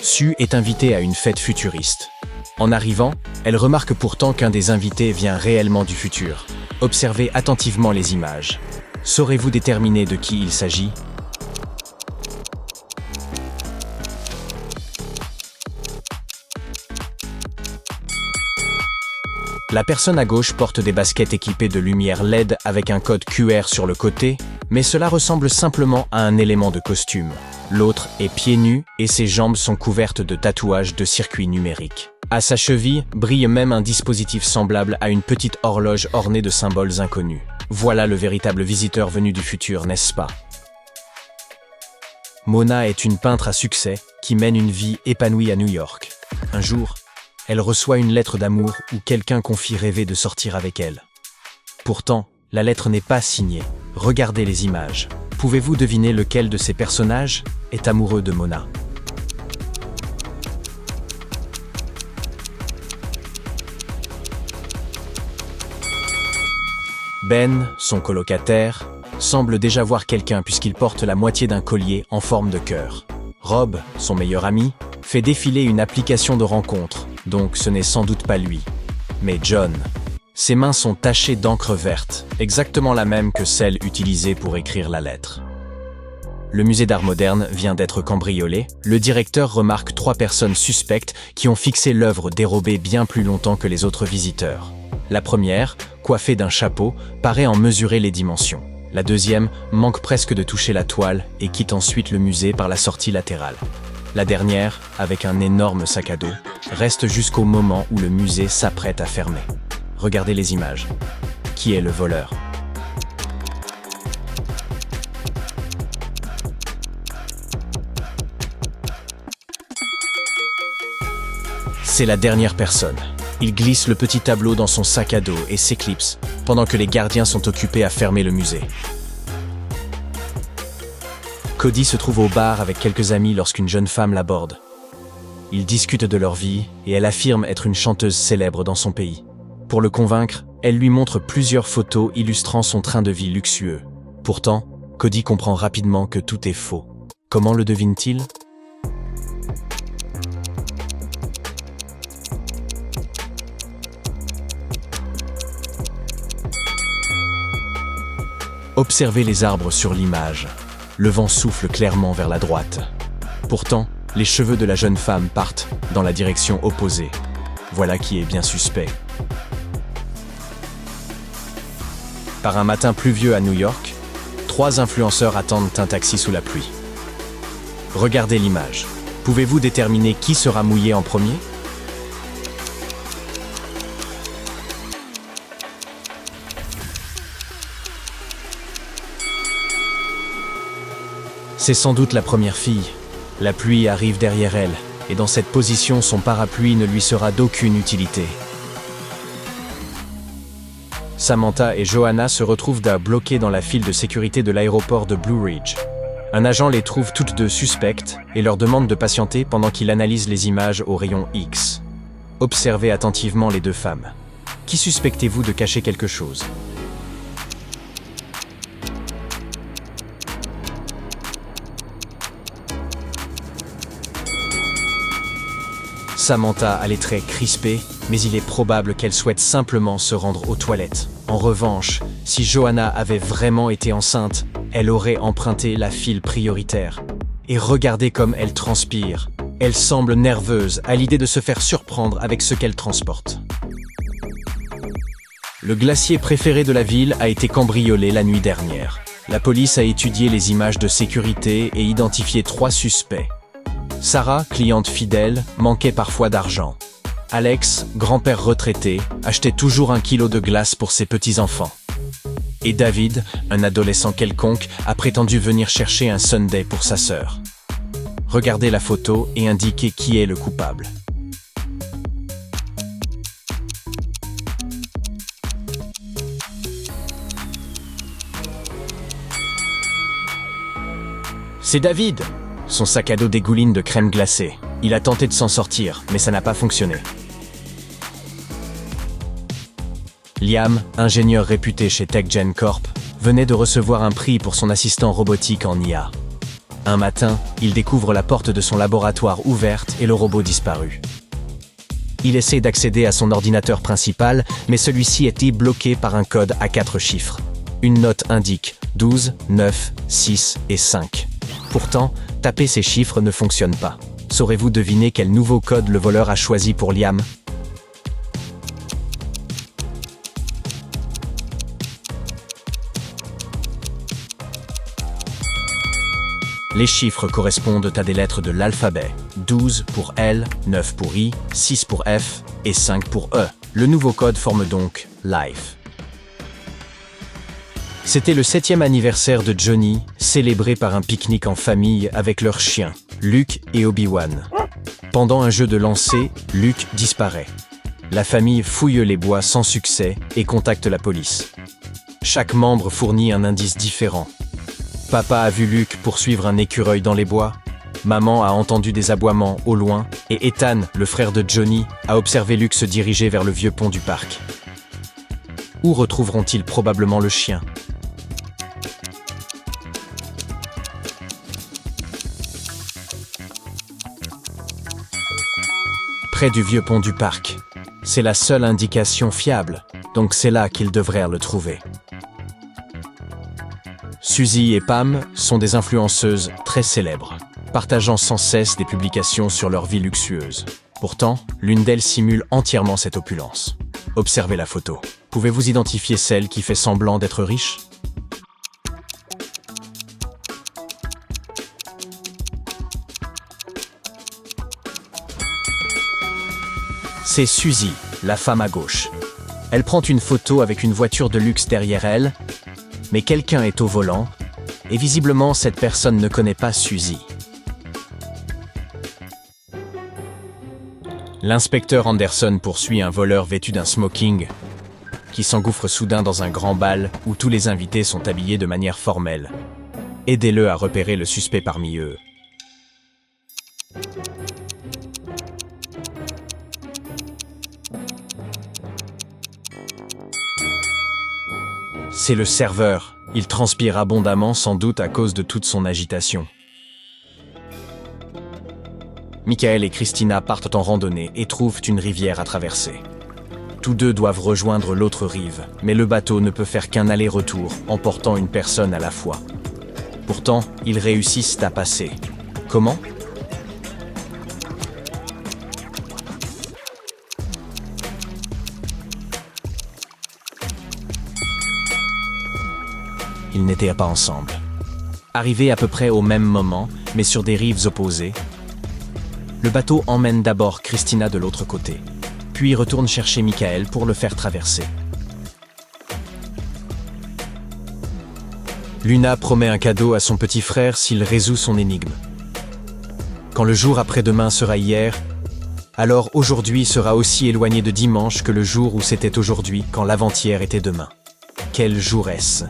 Sue est invitée à une fête futuriste. En arrivant, elle remarque pourtant qu'un des invités vient réellement du futur. Observez attentivement les images. Saurez-vous déterminer de qui il s'agit ? La personne à gauche porte des baskets équipées de lumière LED avec un code QR sur le côté, mais cela ressemble simplement à un élément de costume. L'autre est pieds nus et ses jambes sont couvertes de tatouages de circuits numériques. À sa cheville brille même un dispositif semblable à une petite horloge ornée de symboles inconnus. Voilà le véritable visiteur venu du futur, n'est-ce pas? Mona est une peintre à succès qui mène une vie épanouie à New York. Un jour, elle reçoit une lettre d'amour où quelqu'un confie rêver de sortir avec elle. Pourtant, la lettre n'est pas signée. Regardez les images. Pouvez-vous deviner lequel de ces personnages est amoureux de Mona? Ben, son colocataire, semble déjà voir quelqu'un puisqu'il porte la moitié d'un collier en forme de cœur. Rob, son meilleur ami, fait défiler une application de rencontre, donc ce n'est sans doute pas lui. Mais John, ses mains sont tachées d'encre verte, exactement la même que celle utilisée pour écrire la lettre. Le musée d'art moderne vient d'être cambriolé. Le directeur remarque 3 personnes suspectes qui ont fixé l'œuvre dérobée bien plus longtemps que les autres visiteurs. La première, coiffée d'un chapeau, paraît en mesurer les dimensions. La deuxième manque presque de toucher la toile et quitte ensuite le musée par la sortie latérale. La dernière, avec un énorme sac à dos, reste jusqu'au moment où le musée s'apprête à fermer. Regardez les images. Qui est le voleur? C'est la dernière personne. Il glisse le petit tableau dans son sac à dos et s'éclipse, pendant que les gardiens sont occupés à fermer le musée. Cody se trouve au bar avec quelques amis lorsqu'une jeune femme l'aborde. Ils discutent de leur vie et elle affirme être une chanteuse célèbre dans son pays. Pour le convaincre, elle lui montre plusieurs photos illustrant son train de vie luxueux. Pourtant, Cody comprend rapidement que tout est faux. Comment le devine-t-il ? Observez les arbres sur l'image. Le vent souffle clairement vers la droite. Pourtant, les cheveux de la jeune femme partent dans la direction opposée. Voilà qui est bien suspect. Par un matin pluvieux à New York, 3 influenceurs attendent un taxi sous la pluie. Regardez l'image. Pouvez-vous déterminer qui sera mouillé en premier ? C'est sans doute la première fille. La pluie arrive derrière elle, et dans cette position, son parapluie ne lui sera d'aucune utilité. Samantha et Johanna se retrouvent bloquées dans la file de sécurité de l'aéroport de Blue Ridge. Un agent les trouve toutes deux suspectes et leur demande de patienter pendant qu'il analyse les images au rayon X. Observez attentivement les 2 femmes. Qui suspectez-vous de cacher quelque chose ? Samantha a les traits crispés, mais il est probable qu'elle souhaite simplement se rendre aux toilettes. En revanche, si Johanna avait vraiment été enceinte, elle aurait emprunté la file prioritaire. Et regardez comme elle transpire. Elle semble nerveuse à l'idée de se faire surprendre avec ce qu'elle transporte. Le glacier préféré de la ville a été cambriolé la nuit dernière. La police a étudié les images de sécurité et identifié 3 suspects. Sarah, cliente fidèle, manquait parfois d'argent. Alex, grand-père retraité, achetait toujours 1 kilo de glace pour ses petits-enfants. Et David, un adolescent quelconque, a prétendu venir chercher un sundae pour sa sœur. Regardez la photo et indiquez qui est le coupable. C'est David! Son sac à dos dégouline de crème glacée. Il a tenté de s'en sortir, mais ça n'a pas fonctionné. Liam, ingénieur réputé chez TechGen Corp, venait de recevoir un prix pour son assistant robotique en IA. Un matin, il découvre la porte de son laboratoire ouverte et le robot disparu. Il essaie d'accéder à son ordinateur principal, mais celui-ci est bloqué par un code à 4 chiffres. Une note indique 12, 9, 6 et 5. Pourtant, taper ces chiffres ne fonctionne pas. Saurez-vous deviner quel nouveau code le voleur a choisi pour Liam? Les chiffres correspondent à des lettres de l'alphabet. 12 pour L, 9 pour I, 6 pour F et 5 pour E. Le nouveau code forme donc Life. C'était le 7e anniversaire de Johnny, célébré par un pique-nique en famille avec leurs chiens, Luke et Obi-Wan. Pendant un jeu de lancer, Luke disparaît. La famille fouille les bois sans succès et contacte la police. Chaque membre fournit un indice différent. Papa a vu Luke poursuivre un écureuil dans les bois. Maman a entendu des aboiements au loin. Et Ethan, le frère de Johnny, a observé Luke se diriger vers le vieux pont du parc. Où retrouveront-ils probablement le chien? Près du vieux pont du parc. C'est la seule indication fiable, donc c'est là qu'ils devraient le trouver. Suzy et Pam sont des influenceuses très célèbres, partageant sans cesse des publications sur leur vie luxueuse. Pourtant, l'une d'elles simule entièrement cette opulence. Observez la photo. Pouvez-vous identifier celle qui fait semblant d'être riche? C'est Suzy, la femme à gauche. Elle prend une photo avec une voiture de luxe derrière elle, mais quelqu'un est au volant, et visiblement cette personne ne connaît pas Suzy. L'inspecteur Anderson poursuit un voleur vêtu d'un smoking qui s'engouffre soudain dans un grand bal où tous les invités sont habillés de manière formelle. Aidez-le à repérer le suspect parmi eux. C'est le serveur. Il transpire abondamment, sans doute à cause de toute son agitation. Michael et Christina partent en randonnée et trouvent une rivière à traverser. Tous deux doivent rejoindre l'autre rive, mais le bateau ne peut faire qu'un aller-retour, emportant une personne à la fois. Pourtant, ils réussissent à passer. Comment ? Ils n'étaient pas ensemble. Arrivés à peu près au même moment, mais sur des rives opposées, le bateau emmène d'abord Christina de l'autre côté, puis retourne chercher Michael pour le faire traverser. Luna promet un cadeau à son petit frère s'il résout son énigme. Quand le jour après-demain sera hier, alors aujourd'hui sera aussi éloigné de dimanche que le jour où c'était aujourd'hui quand l'avant-hier était demain. Quel jour est-ce ?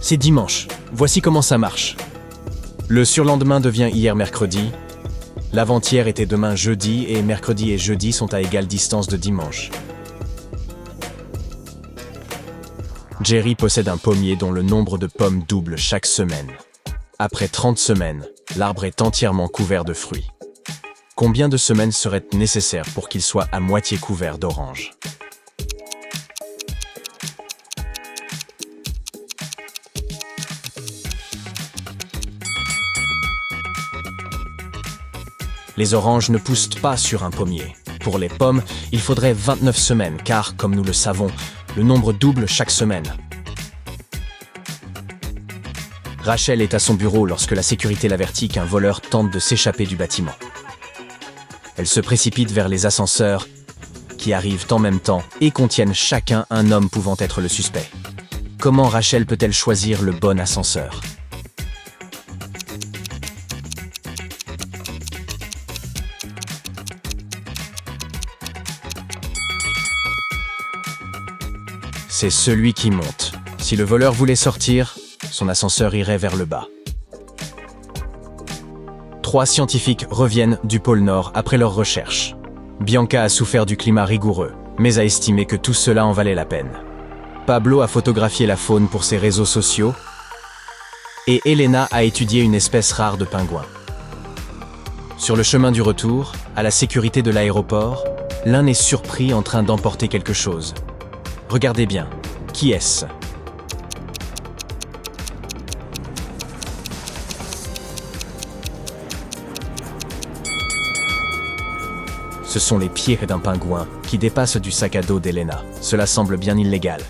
C'est dimanche. Voici comment ça marche. Le surlendemain devient hier mercredi. L'avant-hier était demain jeudi et mercredi et jeudi sont à égale distance de dimanche. Jerry possède un pommier dont le nombre de pommes double chaque semaine. Après 30 semaines, l'arbre est entièrement couvert de fruits. Combien de semaines seraient nécessaires pour qu'il soit à moitié couvert d'oranges ? Les oranges ne poussent pas sur un pommier. Pour les pommes, il faudrait 29 semaines, car, comme nous le savons, le nombre double chaque semaine. Rachel est à son bureau lorsque la sécurité l'avertit qu'un voleur tente de s'échapper du bâtiment. Elle se précipite vers les ascenseurs, qui arrivent en même temps et contiennent chacun un homme pouvant être le suspect. Comment Rachel peut-elle choisir le bon ascenseur ? C'est celui qui monte. Si le voleur voulait sortir, son ascenseur irait vers le bas. 3 scientifiques reviennent du pôle Nord après leurs recherches. Bianca a souffert du climat rigoureux, mais a estimé que tout cela en valait la peine. Pablo a photographié la faune pour ses réseaux sociaux et Elena a étudié une espèce rare de pingouin. Sur le chemin du retour, à la sécurité de l'aéroport, l'un est surpris en train d'emporter quelque chose. Regardez bien, qui est-ce? Ce sont les pieds d'un pingouin qui dépassent du sac à dos d'Elena. Cela semble bien illégal.